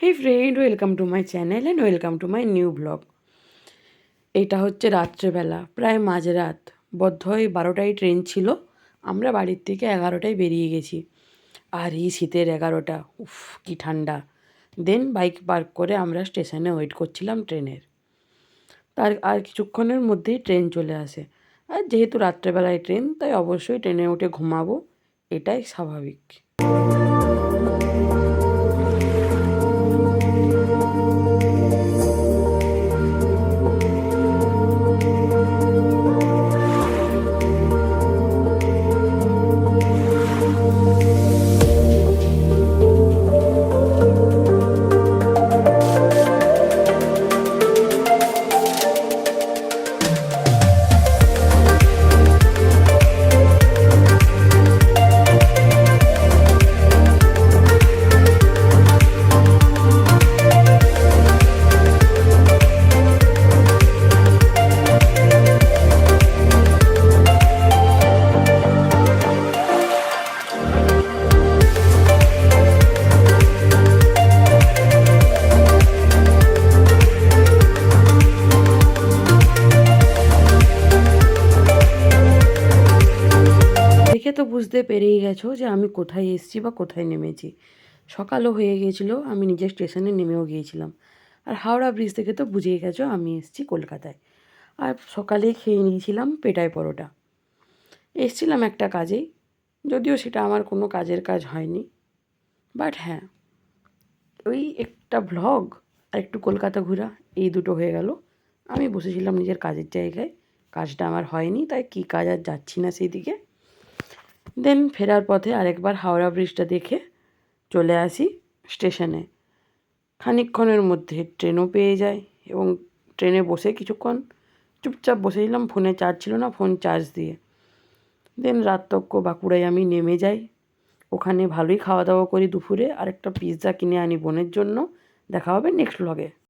Hey friend, welcome to my channel and welcome to my new blog. এটা হচ্ছে রাত্রেবেলা, প্রায় মাঝরাত, বোধহয় 12টায় ট্রেন ছিল। আমরা বাড়ির থেকে 11টায় বেরিয়ে গেছি। আর এই শীতের 11টা, উফ কি ঠান্ডা। দেন বাইক পার্ক করে আমরা স্টেশনে ওয়েট করছিলাম ট্রেনের। তার আর কিছুক্ষণের মধ্যেই ট্রেন চলে আসে। আর যেহেতু রাত্রেবেলায় ট্রেন, তাই অবশ্যই ট্রেনে উঠে ঘুমাবো, এটাই স্বাভাবিক। দেখে তো বুঝতে পেরেই গেছো যে আমি কোথায় এসেছি বা কোথায় নেমেছি। সকালও হয়ে গিয়েছিলো, আমি নিজের স্টেশনে নেমেও গিয়েছিলাম। আর হাওড়া ব্রিজ থেকে তো বুঝেই গেছো আমি এসেছি কলকাতায়। আর সকালেই খেয়ে নিয়েছিলাম পেটাই পরোটা। এসেছিলাম একটা কাজেই, যদিও সেটা আমার কোনো কাজের কাজ হয়নি। বাট হ্যাঁ, ওই একটা ভ্লগ আর একটু কলকাতা ঘোরা, এই দুটো হয়ে গেল। আমি বসেছিলাম নিজের কাজের জায়গায়, কাজটা আমার হয়নি, তাই কী কাজ আর যাচ্ছি না সেই দিকে। দেন ফেরার পথে আরেকবার হাওড়া ব্রিজটা দেখে চলে আসি স্টেশনে। খানিকক্ষণের মধ্যে ট্রেনও পেয়ে যাই এবং ট্রেনে বসে কিছুক্ষণ চুপচাপ বসেছিলাম, ফোনে চার্জ ছিল না, ফোন চার্জ দিয়ে। দেন রাতটক্ক বাঁকুড়ায় আমি নেমে যাই। ওখানে ভালোই খাওয়া দাওয়া করি দুপুরে, আর একটা পিৎজা কিনে আনি বোনের জন্য। দেখা হবে নেক্সট ব্লগে।